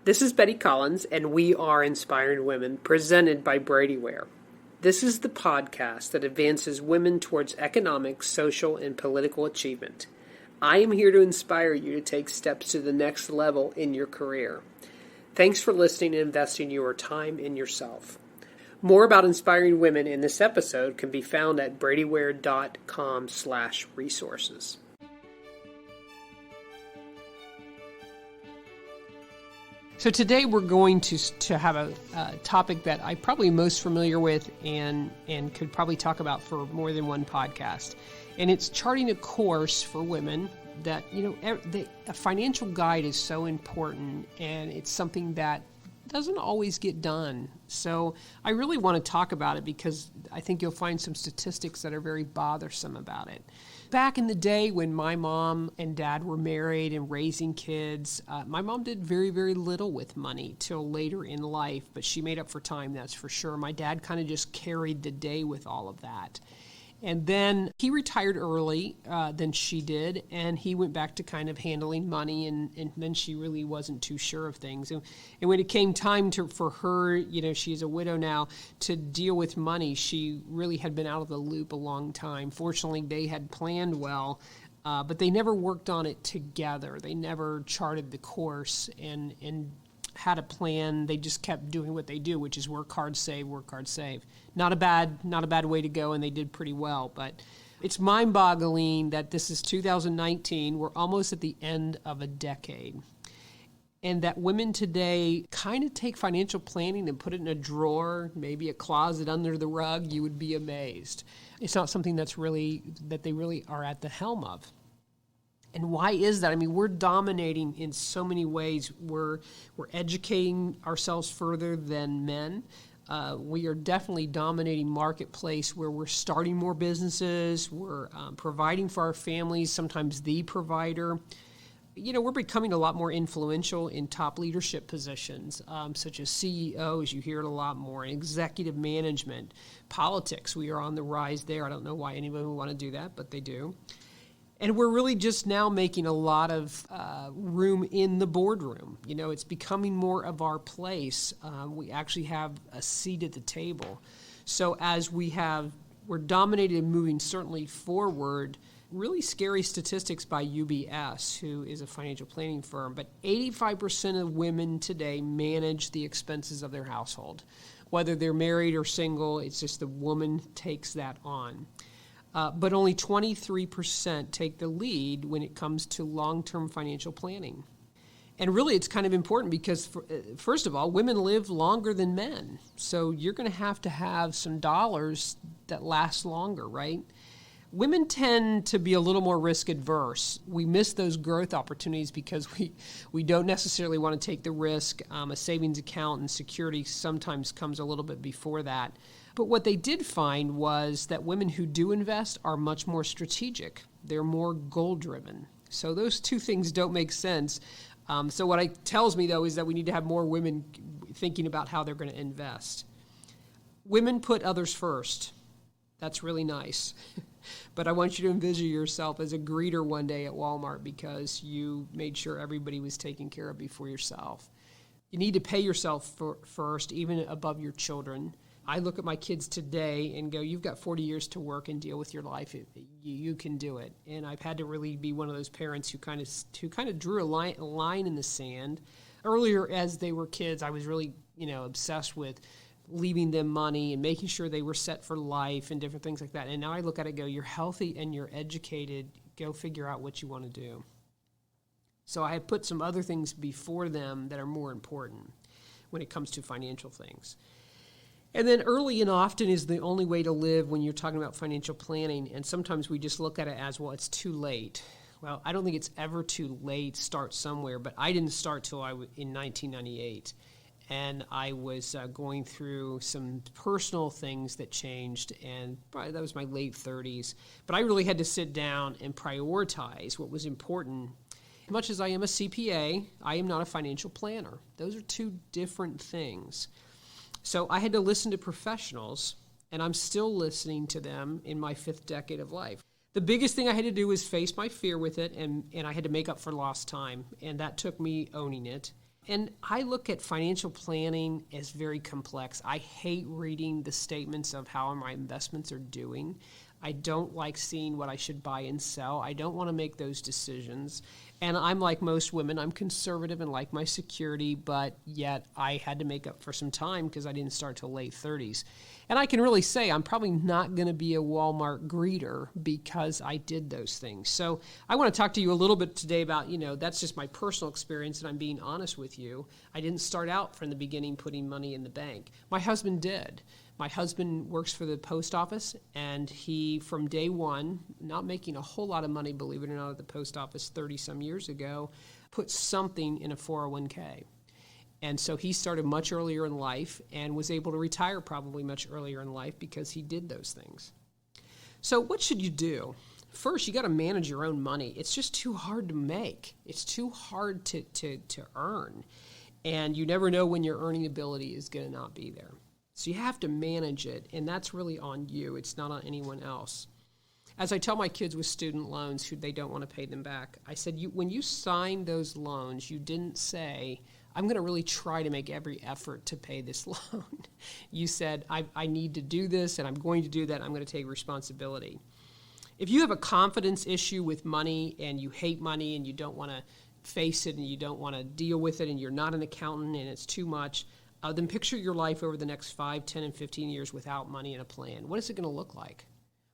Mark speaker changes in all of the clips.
Speaker 1: This is Betty Collins, and we are Inspiring Women, presented by Brady Ware. This is the podcast that advances women towards economic, social, and political achievement. I am here to inspire you to take steps to the next level in your career. Thanks for listening and investing your time in yourself. More about inspiring women in this episode can be found at bradyware.com/resources. So today we're going to have a topic that I'm probably most familiar with and could probably talk about for more than one podcast. And it's charting a course for women that, a financial guide is so important, and it's something that doesn't always get done. So I really want to talk about it because I think you'll find some statistics that are very bothersome about it. Back in the day when my mom and dad were married and raising kids, my mom did very, very little with money till later in life, but she made up for time, that's for sure. My dad kind of just carried the day with all of that. And then he retired early than she did, and he went back to kind of handling money, and then she really wasn't too sure of things. And when it came time for her, she's a widow now, to deal with money, she really had been out of the loop a long time. Fortunately, they had planned well, but they never worked on it together. They never charted the course and had a plan. They just kept doing what they do, which is work hard, save, work hard, save. Not a bad way to go, and they did pretty well. But it's mind-boggling that this is 2019. We're almost at the end of a decade. And that women today kind of take financial planning and put it in a drawer, maybe a closet under the rug. You would be amazed. It's not something that they really are at the helm of. And why is that? I mean, we're dominating in so many ways. We're educating ourselves further than men. We are definitely dominating marketplace where we're starting more businesses. We're providing for our families, sometimes the provider. We're becoming a lot more influential in top leadership positions, such as CEOs. You hear it a lot more. Executive management, politics. We are on the rise there. I don't know why anyone would want to do that, but they do. And we're really just now making a lot of room in the boardroom. It's becoming more of our place. We actually have a seat at the table. So as we're dominated and moving certainly forward, really scary statistics by UBS, who is a financial planning firm, but 85% of women today manage the expenses of their household. Whether they're married or single, it's just the woman takes that on. But only 23% take the lead when it comes to long-term financial planning. And really, it's kind of important because, first of all, women live longer than men. So you're going to have some dollars that last longer, right? Women tend to be a little more risk adverse. We miss those growth opportunities because we don't necessarily want to take the risk. A savings account and security sometimes comes a little bit before that. But what they did find was that women who do invest are much more strategic. They're more goal-driven. So those two things don't make sense. So what it tells me, though, is that we need to have more women thinking about how they're going to invest. Women put others first. That's really nice. But I want you to envision yourself as a greeter one day at Walmart because you made sure everybody was taken care of before yourself. You need to pay yourself first, even above your children. I look at my kids today and go, you've got 40 years to work and deal with your life. You can do it. And I've had to really be one of those parents who kind of drew a line in the sand. Earlier, as they were kids, I was really, obsessed with leaving them money and making sure they were set for life and different things like that. And now I look at it and go, you're healthy and you're educated. Go figure out what you want to do. So I have put some other things before them that are more important when it comes to financial things. And then early and often is the only way to live when you're talking about financial planning. And sometimes we just look at it as, well, it's too late. Well, I don't think it's ever too late. Start somewhere. But I didn't start till in 1998. And I was going through some personal things that changed. And probably that was my late 30s. But I really had to sit down and prioritize what was important. As much as I am a CPA, I am not a financial planner. Those are two different things. So I had to listen to professionals, and I'm still listening to them in my 5th decade of life. The biggest thing I had to do was face my fear with it, and I had to make up for lost time, and that took me owning it. And I look at financial planning as very complex. I hate reading the statements of how my investments are doing. I don't like seeing what I should buy and sell. I don't want to make those decisions. And I'm like most women, I'm conservative and like my security, but yet I had to make up for some time because I didn't start till late 30s. And I can really say I'm probably not going to be a Walmart greeter because I did those things. So I want to talk to you a little bit today about, that's just my personal experience, and I'm being honest with you. I didn't start out from the beginning putting money in the bank. My husband did. My husband works for the post office, and he, from day one, not making a whole lot of money, believe it or not, at the post office 30-some years ago, put something in a 401k. And so he started much earlier in life and was able to retire probably much earlier in life because he did those things. So what should you do? First, you got to manage your own money. It's just too hard to make. It's too hard to earn. And you never know when your earning ability is going to not be there. So you have to manage it, and that's really on you. It's not on anyone else. As I tell my kids with student loans who they don't want to pay them back, I said, when you signed those loans, you didn't say, I'm going to really try to make every effort to pay this loan. You said, I need to do this, and I'm going to do that. I'm going to take responsibility. If you have a confidence issue with money and you hate money and you don't want to face it and you don't want to deal with it and you're not an accountant and it's too much, then picture your life over the next 5, 10, and 15 years without money and a plan. What is it going to look like?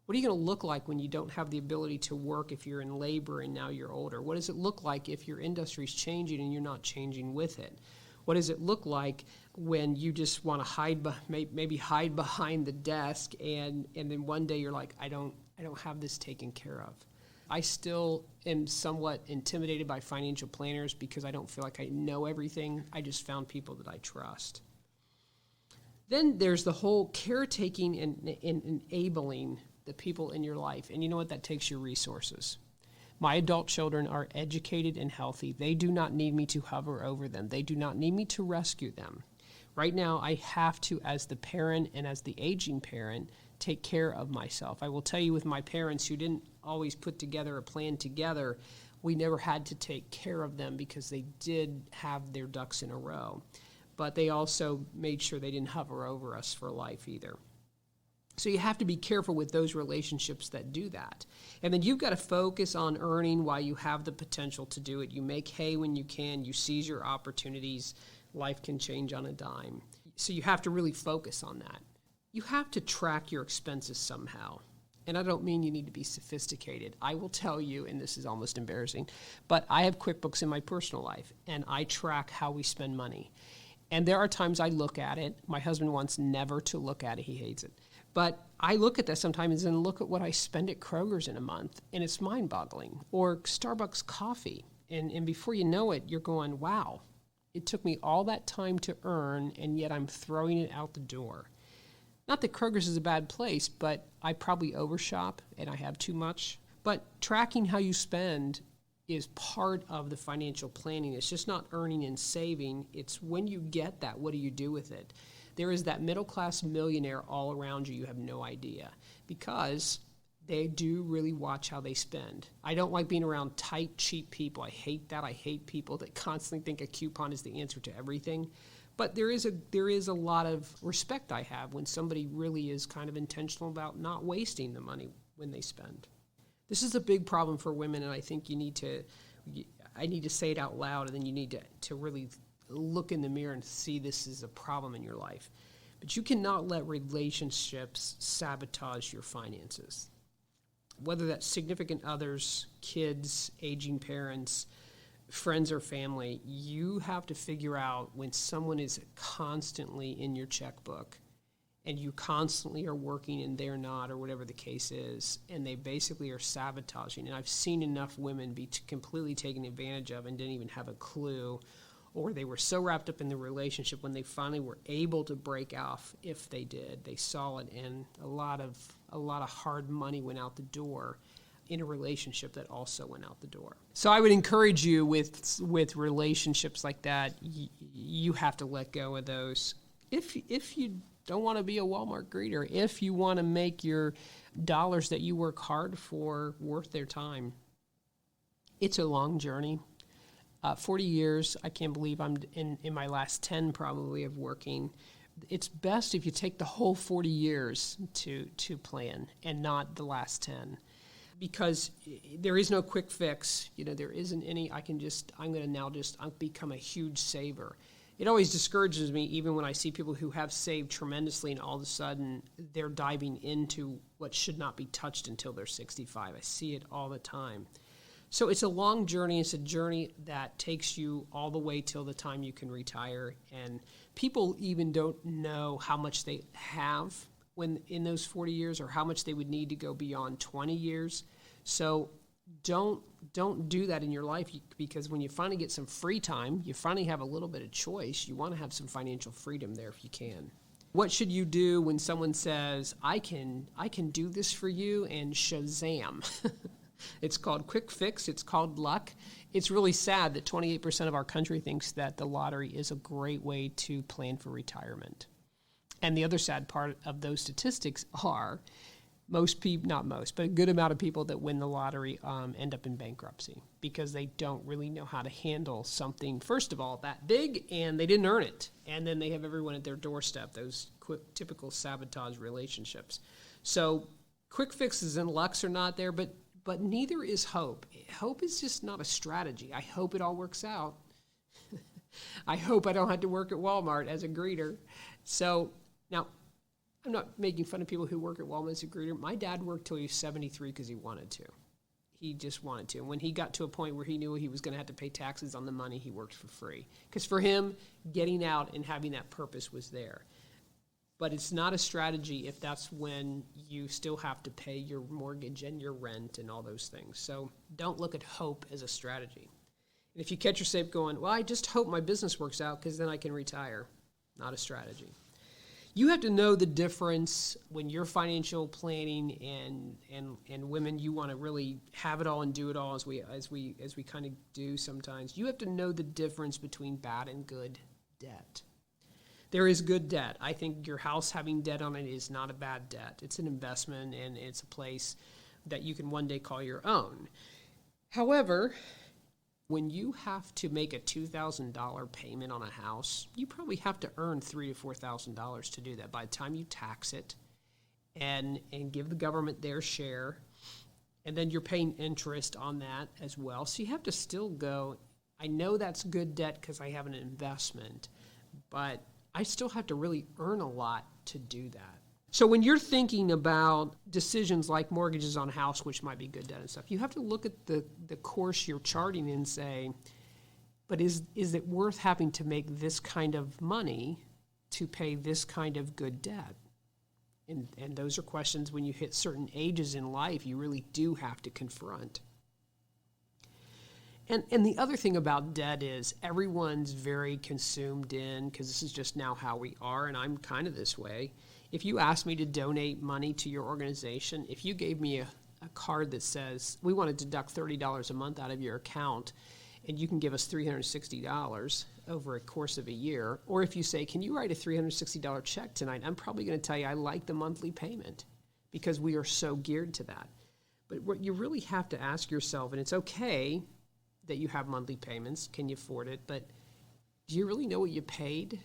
Speaker 1: What are you going to look like when you don't have the ability to work if you're in labor and now you're older? What does it look like if your industry is changing and you're not changing with it? What does it look like when you just want to maybe hide behind the desk and then one day you're like, I don't have this taken care of. I still am somewhat intimidated by financial planners because I don't feel like I know everything. I just found people that I trust. Then there's the whole caretaking and enabling the people in your life. And you know what? That takes your resources. My adult children are educated and healthy. They do not need me to hover over them. They do not need me to rescue them. Right now, I have to, as the parent and as the aging parent, take care of myself. I will tell you, with my parents who didn't always put together a plan together, we never had to take care of them because they did have their ducks in a row. But they also made sure they didn't hover over us for life either. So you have to be careful with those relationships that do that. And then you've got to focus on earning while you have the potential to do it. You make hay when you can. You seize your opportunities. Life can change on a dime. So you have to really focus on that. You have to track your expenses somehow. And I don't mean you need to be sophisticated. I will tell you, and this is almost embarrassing, but I have QuickBooks in my personal life, and I track how we spend money. And there are times I look at it. My husband wants never to look at it. He hates it. But I look at that sometimes and look at what I spend at Kroger's in a month, and it's mind-boggling. Or Starbucks coffee. And before you know it, you're going, wow, it took me all that time to earn, and yet I'm throwing it out the door. Not that Kroger's is a bad place, but I probably overshop and I have too much. But tracking how you spend is part of the financial planning. It's just not earning and saving. It's when you get that, what do you do with it? There is that middle-class millionaire all around you. You have no idea because they do really watch how they spend. I don't like being around tight, cheap people. I hate that. I hate people that constantly think a coupon is the answer to everything. But there is a lot of respect I have when somebody really is kind of intentional about not wasting the money when they spend. This is a big problem for women, and I think I need to say it out loud, and then you need to really look in the mirror and see this is a problem in your life. But you cannot let relationships sabotage your finances. Whether that's significant others, kids, aging parents, friends or family, you have to figure out when someone is constantly in your checkbook and you constantly are working and they're not, or whatever the case is, and they basically are sabotaging. And I've seen enough women be completely taken advantage of and didn't even have a clue, or they were so wrapped up in the relationship when they finally were able to break off. If they did, they saw it, and a lot of hard money went out the door in a relationship that also went out the door. So I would encourage you with relationships like that, you have to let go of those. If you don't want to be a Walmart greeter, if you want to make your dollars that you work hard for worth their time, it's a long journey. 40 years, I can't believe I'm in my last 10 probably of working. It's best if you take the whole 40 years to plan and not the last 10. Because there is no quick fix. There isn't any, I'm going to now just become a huge saver. It always discourages me, even when I see people who have saved tremendously and all of a sudden they're diving into what should not be touched until they're 65. I see it all the time. So it's a long journey. It's a journey that takes you all the way till the time you can retire. And people even don't know how much they have when in those 40 years or how much they would need to go beyond 20 years. So don't do that in your life, because when you finally get some free time, you finally have a little bit of choice. You want to have some financial freedom there if you can. What should you do when someone says, I can do this for you, and Shazam? It's called quick fix. It's called luck. It's really sad that 28% of our country thinks that the lottery is a great way to plan for retirement. And the other sad part of those statistics are most people, not most, but a good amount of people that win the lottery end up in bankruptcy because they don't really know how to handle something, first of all, that big, and they didn't earn it. And then they have everyone at their doorstep, those typical sabotage relationships. So quick fixes and lucks are not there, but neither is hope. Hope is just not a strategy. I hope it all works out. I hope I don't have to work at Walmart as a greeter. So now, I'm not making fun of people who work at Walmart as a greeter. My dad worked till he was 73 because he wanted to. He just wanted to. And when he got to a point where he knew he was going to have to pay taxes on the money, he worked for free. Because for him, getting out and having that purpose was there. But it's not a strategy if that's when you still have to pay your mortgage and your rent and all those things. So don't look at hope as a strategy. And if you catch yourself going, well, I just hope my business works out because then I can retire. Not a strategy. You have to know the difference when you're financial planning and women, you want to really have it all and do it all as we kind of do sometimes. You have to know the difference between bad and good debt. There is good debt. I think your house having debt on it is not a bad debt. It's an investment, and it's a place that you can one day call your own. However, when you have to make a $2,000 payment on a house, you probably have to earn $3,000 to $4,000 to do that. By the time you tax it and give the government their share, and then you're paying interest on that as well. So you have to still go, I know that's good debt because I have an investment, but I still have to really earn a lot to do that. So when you're thinking about decisions like mortgages on a house, which might be good debt and stuff, you have to look at the course you're charting and say, but is it worth having to make this kind of money to pay this kind of good debt? And those are questions when you hit certain ages in life you really do have to confront. And the other thing about debt is everyone's very consumed in, because this is just now how we are, and I'm kind of this way. If you ask me to donate money to your organization, if you gave me a card that says, we want to deduct $30 a month out of your account, and you can give us $360 over a course of a year, or if you say, can you write a $360 check tonight, I'm probably going to tell you I like the monthly payment because we are so geared to that. But what you really have to ask yourself, and it's okay that you have monthly payments, can you afford it, but do you really know what you paid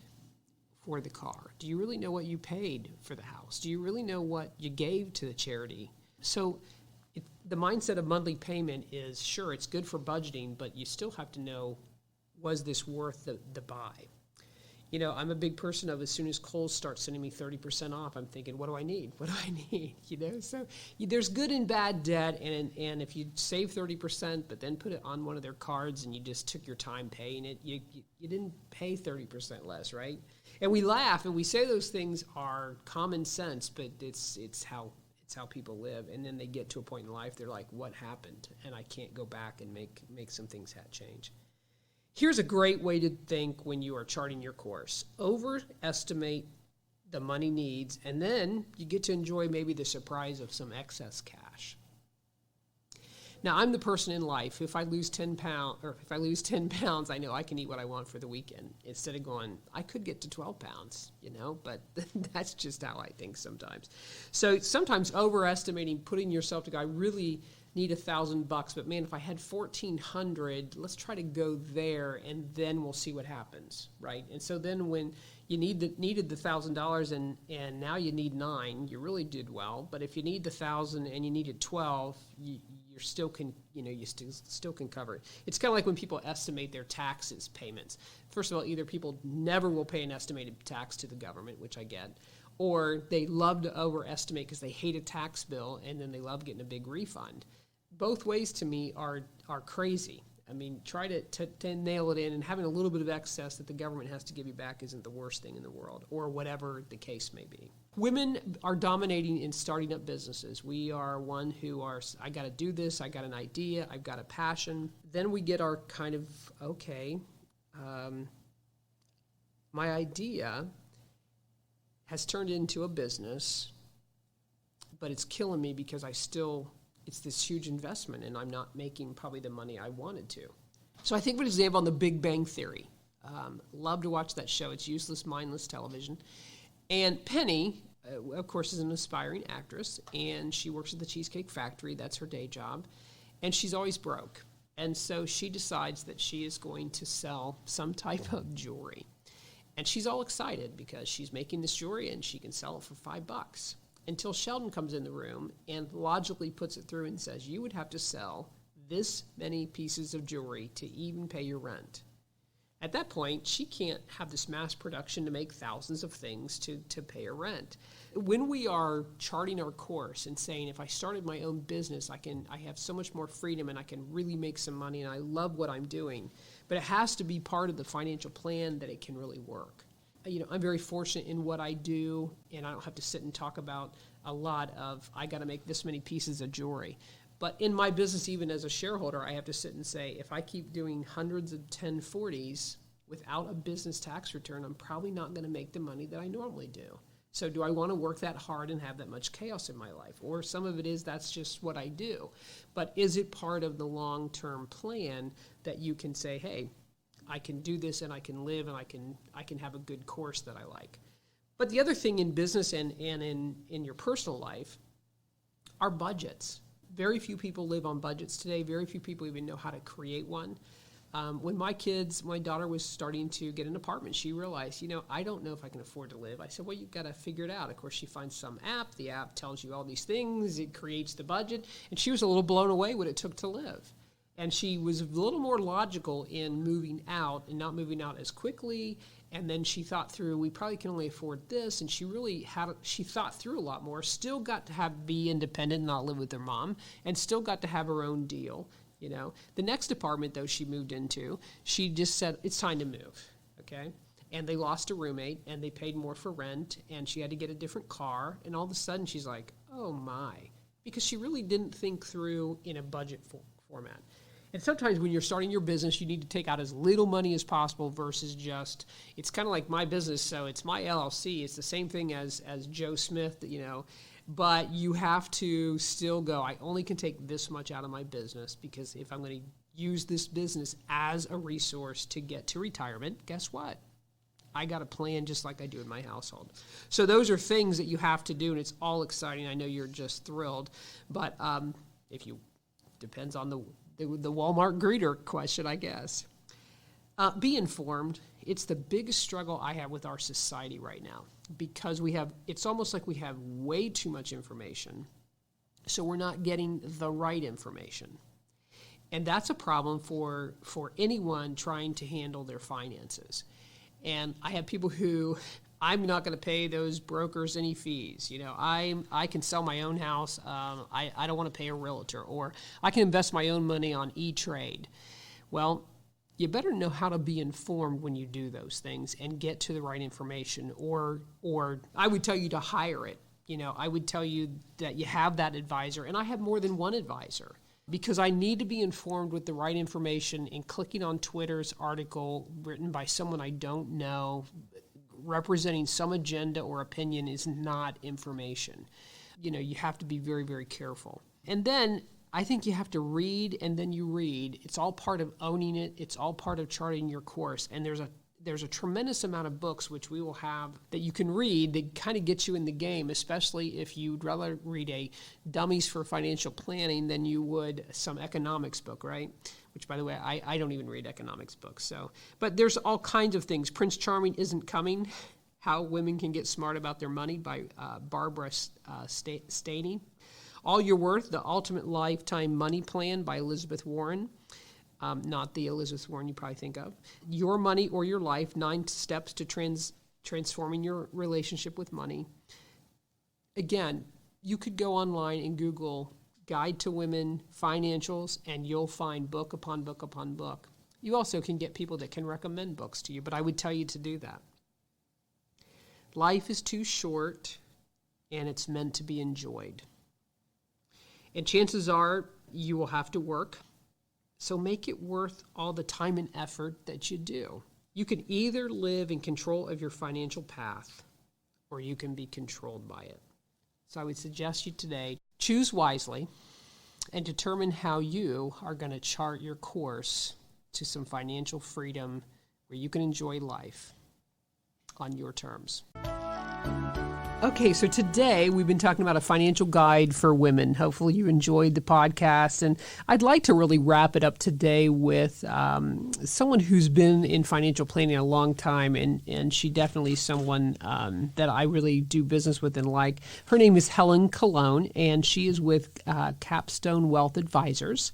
Speaker 1: for the car? Do you really know what you paid for the house? Do you really know what you gave to the charity? So the mindset of monthly payment is, sure, it's good for budgeting, but you still have to know, was this worth the buy? You know, I'm a big person of as soon as Kohl's starts sending me 30% off, I'm thinking, what do I need? What do I need? You know, so there's good and bad debt, and if you save 30%, but then put it on one of their cards and you just took your time paying it, you didn't pay 30% less, right? And we laugh and we say those things are common sense, but it's how people live. And then they get to a point in life, they're like, what happened? And I can't go back and make some things change. Here's a great way to think when you are charting your course. Overestimate the money needs, and then you get to enjoy maybe the surprise of some excess cash. Now, I'm the person in life, if I lose 10 pounds, I know I can eat what I want for the weekend, instead of going, I could get to 12 pounds, you know, but that's just how I think sometimes. So sometimes overestimating, putting yourself to go, I really need $1,000, but man, if I had 1,400, let's try to go there, and then we'll see what happens, right? And so then when you needed the $1,000 and now you need 9, you really did well. But if you need the 1,000 and you needed 12, you still can cover it. It's kind of like when people estimate their taxes payments. First of all, either people never will pay an estimated tax to the government, which I get, or they love to overestimate because they hate a tax bill and then they love getting a big refund. Both ways to me are crazy. I mean, try to nail it in, and having a little bit of excess that the government has to give you back isn't the worst thing in the world, or whatever the case may be. Women are dominating in starting up businesses. We are one who are, I got to do this, I got an idea, I've got a passion. Then we get our kind of, my idea has turned into a business, but it's killing me because it's this huge investment and I'm not making probably the money I wanted to. So I think of an example on the Big Bang Theory. Love to watch that show. It's useless, mindless television. And Penny, of course, is an aspiring actress, and she works at the Cheesecake Factory. That's her day job. And she's always broke. And so she decides that she is going to sell some type of jewelry. And she's all excited because she's making this jewelry and she can sell it for $5. Until Sheldon comes in the room and logically puts it through and says, you would have to sell this many pieces of jewelry to even pay your rent. At that point, she can't have this mass production to make thousands of things to pay her rent. When we are charting our course and saying, if I started my own business, I have so much more freedom and I can really make some money and I love what I'm doing, but it has to be part of the financial plan that it can really work. I'm very fortunate in what I do, and I don't have to sit and talk about a lot of, I got to make this many pieces of jewelry. But in my business, even as a shareholder, I have to sit and say, if I keep doing hundreds of 1040s without a business tax return, I'm probably not going to make the money that I normally do. So do I want to work that hard and have that much chaos in my life? Or some of it is that's just what I do. But is it part of the long-term plan that you can say, hey, I can do this and I can live and I can have a good course that I like? But the other thing in business and in your personal life are budgets. Very few people live on budgets today. Very few people even know how to create one. When my daughter was starting to get an apartment, she realized, I don't know if I can afford to live. I said, well, you've got to figure it out. Of course, she finds some app. The app tells you all these things. It creates the budget. And she was a little blown away what it took to live. And she was a little more logical in moving out and not moving out as quickly. And then she thought through, we probably can only afford this. And she thought through a lot more, still got to be independent and not live with her mom, and still got to have her own deal. The next apartment, though, she moved into, she just said, it's time to move, okay? And they lost a roommate, and they paid more for rent, and she had to get a different car. And all of a sudden, she's like, oh, my. Because she really didn't think through in a budget format. And sometimes when you're starting your business, you need to take out as little money as possible versus just, it's kind of like my business, so it's my LLC. It's the same thing as Joe Smith, but you have to still go, I only can take this much out of my business, because if I'm going to use this business as a resource to get to retirement, guess what? I got a plan just like I do in my household. So those are things that you have to do, and it's all exciting. I know you're just thrilled, but depends on the Walmart greeter question, I guess. Be informed. It's the biggest struggle I have with our society right now, because it's almost like we have way too much information, so we're not getting the right information. And that's a problem for anyone trying to handle their finances. And I have people who, I'm not going to pay those brokers any fees. I can sell my own house. I don't want to pay a realtor, or I can invest my own money on E-Trade. Well, you better know how to be informed when you do those things and get to the right information, or I would tell you to hire it. I would tell you that you have that advisor, and I have more than one advisor, because I need to be informed with the right information, and clicking on Twitter's article written by someone I don't know, representing some agenda or opinion, is not information. You have to be very, very careful. And then I think you have to read, and then you read. It's all part of owning it. It's all part of charting your course. And there's a tremendous amount of books which we will have that you can read that kind of get you in the game, especially if you'd rather read a Dummies for Financial Planning than you would some economics book, right? Which, by the way, I don't even read economics books. So, but there's all kinds of things. Prince Charming Isn't Coming, How Women Can Get Smart About Their Money by Barbara Staney. All Your Worth, The Ultimate Lifetime Money Plan by Elizabeth Warren. Not the Elizabeth Warren you probably think of. Your Money or Your Life, 9 Steps to Transforming Your Relationship with Money. Again, you could go online and Google Guide to Women Financials, and you'll find book upon book upon book. You also can get people that can recommend books to you, but I would tell you to do that. Life is too short, and it's meant to be enjoyed. And chances are you will have to work. So make it worth all the time and effort that you do. You can either live in control of your financial path, or you can be controlled by it. So I would suggest you today, choose wisely and determine how you are going to chart your course to some financial freedom where you can enjoy life on your terms. Okay, so today we've been talking about a financial guide for women. Hopefully you enjoyed the podcast, and I'd like to really wrap it up today with someone who's been in financial planning a long time, and she definitely is someone that I really do business with and like. Her name is Helen Cologne, and she is with Capstone Wealth Advisors.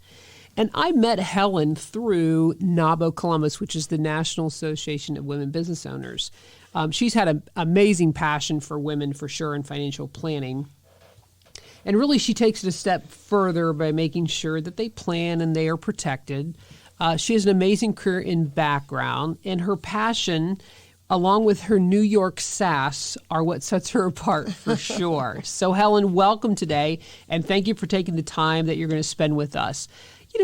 Speaker 1: And I met Helen through NABO Columbus, which is the National Association of Women Business Owners. She's had an amazing passion for women, for sure, in financial planning. And really, she takes it a step further by making sure that they plan and they are protected. She has an amazing career in background, and her passion, along with her New York sass, are what sets her apart for sure. So, Helen, welcome today, and thank you for taking the time that you're going to spend with us.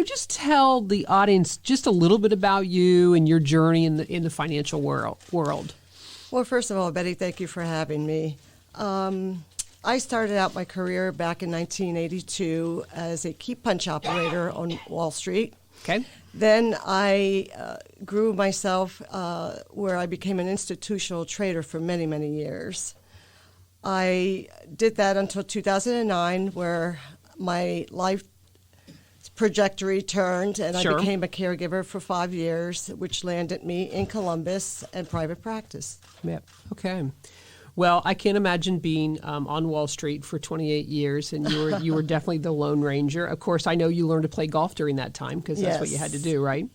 Speaker 1: Just tell the audience just a little bit about you and your journey in the financial world.
Speaker 2: Well, first of all, Betty, thank you for having me. I started out my career back in 1982 as a key punch operator on Wall Street.
Speaker 1: Okay.
Speaker 2: Then I grew myself where I became an institutional trader for many, many years. I did that until 2009, where my life trajectory turned, and
Speaker 1: Sure.
Speaker 2: I became a caregiver for 5 years, which landed me in Columbus and private practice.
Speaker 1: Yep. Okay. Well, I can't imagine being on Wall Street for 28 years, and you were definitely the Lone Ranger. Of course, I know you learned to play golf during that time because that's what you had to do, right?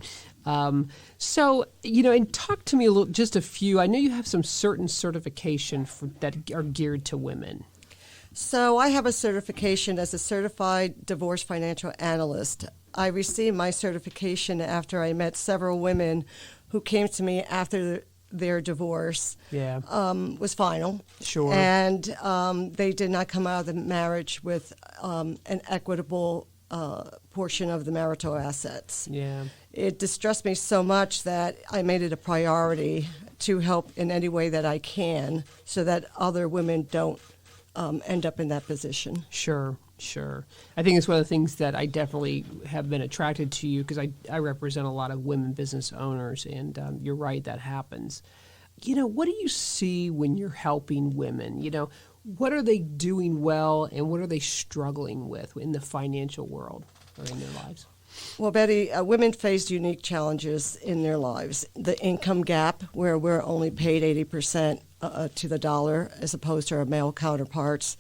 Speaker 1: So, and talk to me just a few. I know you have some certain certification that are geared to women.
Speaker 2: So I have a certification as a certified divorce financial analyst. I received my certification after I met several women who came to me after their divorce was final.
Speaker 1: Sure.
Speaker 2: And they did not come out of the marriage with an equitable portion of the marital assets.
Speaker 1: Yeah.
Speaker 2: It distressed me so much that I made it a priority to help in any way that I can so that other women don't end up in that position.
Speaker 1: Sure. I think it's one of the things that I definitely have been attracted to you because I represent a lot of women business owners, and you're right, that happens. What do you see when you're helping women? What are they doing well, and what are they struggling with in the financial world or in their lives?
Speaker 2: Well, Betty, women face unique challenges in their lives. The income gap, where we're only paid 80% to the dollar as opposed to our male counterparts.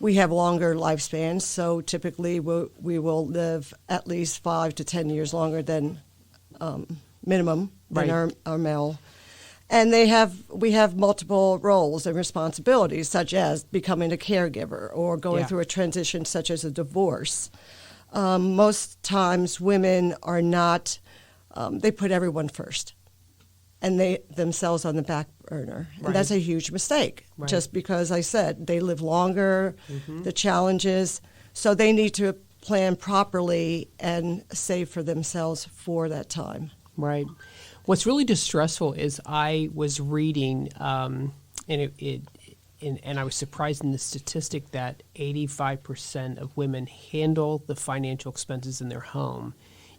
Speaker 2: We have longer lifespans, so typically we will live at least 5 to 10 years longer than minimum than our male. And we have multiple roles and responsibilities, such as becoming a caregiver or going through a transition such as a divorce. Most times women are not, they put everyone first and they themselves on the back burner.
Speaker 1: Right.
Speaker 2: And that's a huge mistake, just because I said they live longer, the challenges, so they need to plan properly and save for themselves for that time.
Speaker 1: Right. What's really distressful is I was reading, and I was surprised in the statistic that 85% of women handle the financial expenses in their home,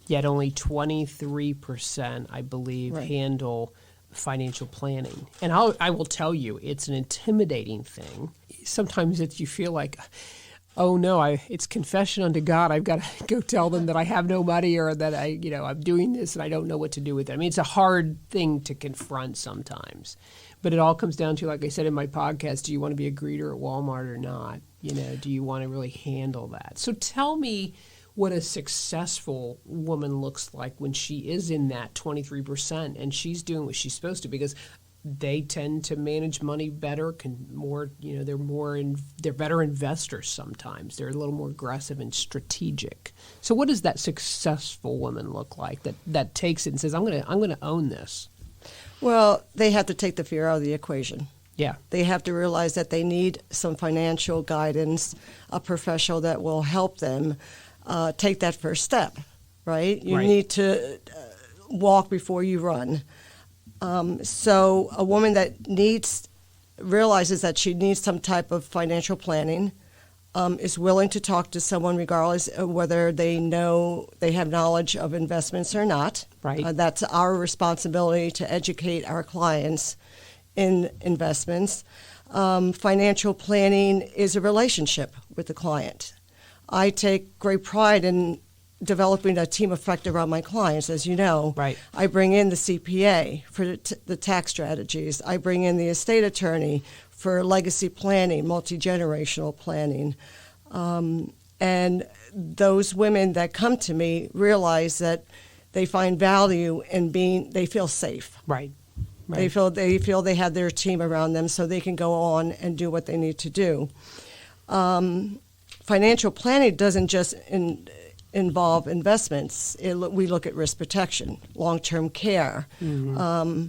Speaker 1: yet only 23%, I believe, handle financial planning. And I will tell you, it's an intimidating thing. Sometimes you feel like, oh no, it's confession unto God. I've got to go tell them that I have no money or that I'm doing this and I don't know what to do with it. I mean, it's a hard thing to confront sometimes. But it all comes down to, like I said in my podcast, do you want to be a greeter at Walmart or not? Do you want to really handle that? So tell me what a successful woman looks like when she is in that 23% and she's doing what she's supposed to, because they tend to manage money better, they're better investors sometimes. They're a little more aggressive and strategic. So what does that successful woman look like that takes it and says, I'm going to own this?
Speaker 2: Well, they have to take the fear out of the equation.
Speaker 1: Yeah.
Speaker 2: They have to realize that they need some financial guidance, a professional that will help them take that first step, right? You need to walk before you run. So a woman that realizes that she needs some type of financial planning, is willing to talk to someone regardless of whether they have knowledge of investments or not.
Speaker 1: Right.
Speaker 2: That's our responsibility to educate our clients in investments. Financial planning is a relationship with the client. I take great pride in developing a team effect around my clients, as you know.
Speaker 1: Right.
Speaker 2: I bring in the CPA for the tax strategies. I bring in the estate attorney for legacy planning, multi-generational planning. And those women that come to me realize that they find value in they feel safe.
Speaker 1: Right.
Speaker 2: They feel they have their team around them so they can go on and do what they need to do. Financial planning doesn't just involve investments. We look at risk protection, long-term care. Mm-hmm.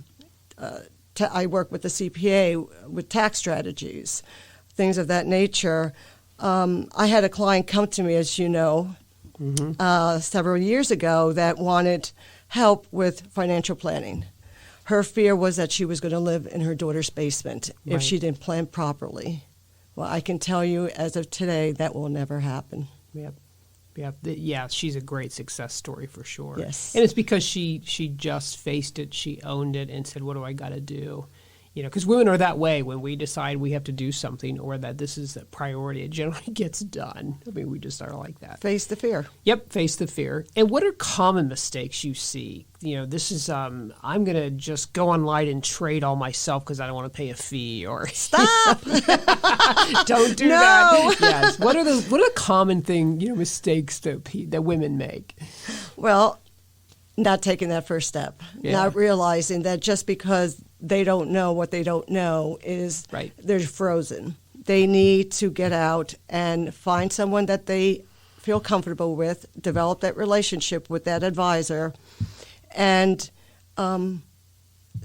Speaker 2: I work with the CPA with tax strategies, things of that nature. I had a client come to me, as you know, several years ago that wanted help with financial planning. Her fear was that she was going to live in her daughter's basement if she didn't plan properly. Well, I can tell you as of today that will never happen.
Speaker 1: Yep. Yeah, she's a great success story for sure.
Speaker 2: Yes.
Speaker 1: And it's because she just faced it, she owned it and said, what do I got to do? Because women are that way. When we decide we have to do something or that this is a priority, it generally gets done. I mean, we just are like that.
Speaker 2: Face the fear.
Speaker 1: Yep, face the fear. And what are common mistakes you see? This is, I'm going to just go online and trade all myself because I don't want to pay a fee or...
Speaker 2: Stop!
Speaker 1: Don't do that. Yes. What are the common mistakes that women make?
Speaker 2: Well, not taking that first step. Yeah. Not realizing that just because they don't know what they don't know is they're frozen. They need to get out and find someone that they feel comfortable with, develop that relationship with that advisor, and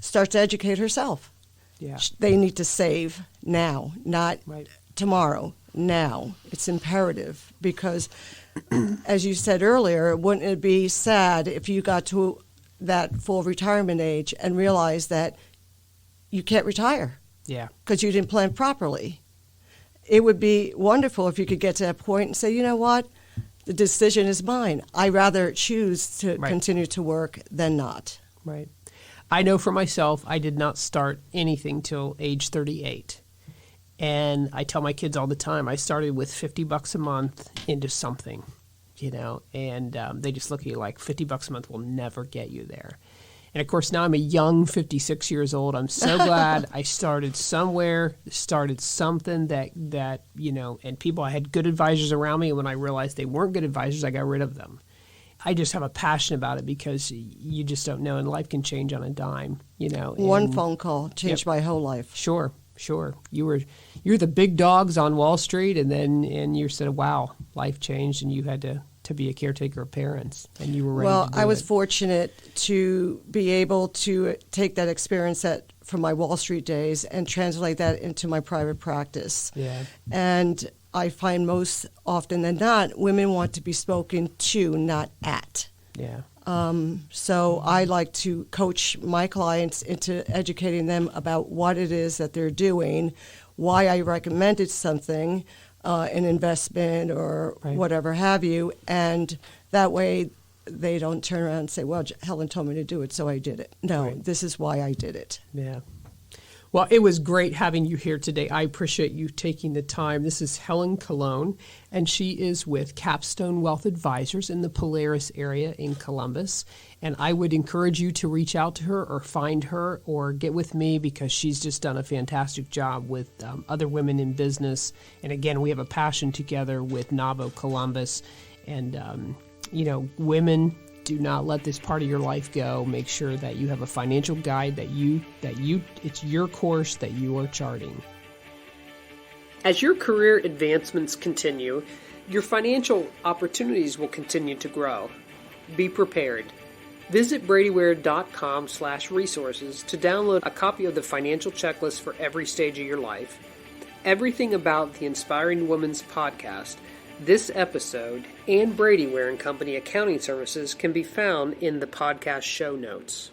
Speaker 2: start to educate herself.
Speaker 1: Yeah.
Speaker 2: They need to save now, not tomorrow, now. It's imperative because, as you said earlier, wouldn't it be sad if you got to that full retirement age and realized that you can't retire because you didn't plan properly? It would be wonderful if you could get to that point and say, you know what, the decision is mine. I'd rather choose to continue to work than not.
Speaker 1: Right. I know for myself, I did not start anything till age 38. And I tell my kids all the time, I started with $50 a month into something, and they just look at you like $50 a month will never get you there. And, of course, now I'm a young 56 years old. I'm so glad I started somewhere, started something that and people, I had good advisors around me. And when I realized they weren't good advisors, I got rid of them. I just have a passion about it because you just don't know, and life can change on a dime,
Speaker 2: One phone call changed my whole life.
Speaker 1: Sure. You're the big dogs on Wall Street, and you said, wow, life changed, and you had to be a caretaker of parents, and you were ready to do
Speaker 2: I was fortunate to be able to take that experience from my Wall Street days and translate that into my private practice.
Speaker 1: Yeah.
Speaker 2: And I find most often than not, women want to be spoken to, not at.
Speaker 1: Yeah.
Speaker 2: So I like to coach my clients into educating them about what it is that they're doing, why I recommended something, an investment or whatever have you, and that way they don't turn around and say, well, Helen told me to do it, so I did it. No,
Speaker 1: Right.
Speaker 2: This is why I did it.
Speaker 1: Yeah. Well, it was great having you here today. I appreciate you taking the time. This is Helen Cologne, and she is with Capstone Wealth Advisors in the Polaris area in Columbus. And I would encourage you to reach out to her or find her or get with me, because she's just done a fantastic job with other women in business. And again, we have a passion together with NAVO Columbus. And, women, do not let this part of your life go. Make sure that you have a financial guide it's your course that you are charting. As your career advancements continue, your financial opportunities will continue to grow. Be prepared. Visit bradyware.com/resources to download a copy of the financial checklist for every stage of your life. Everything about the Inspiring Women's podcast, this episode, and Brady Ware Company accounting services can be found in the podcast show notes.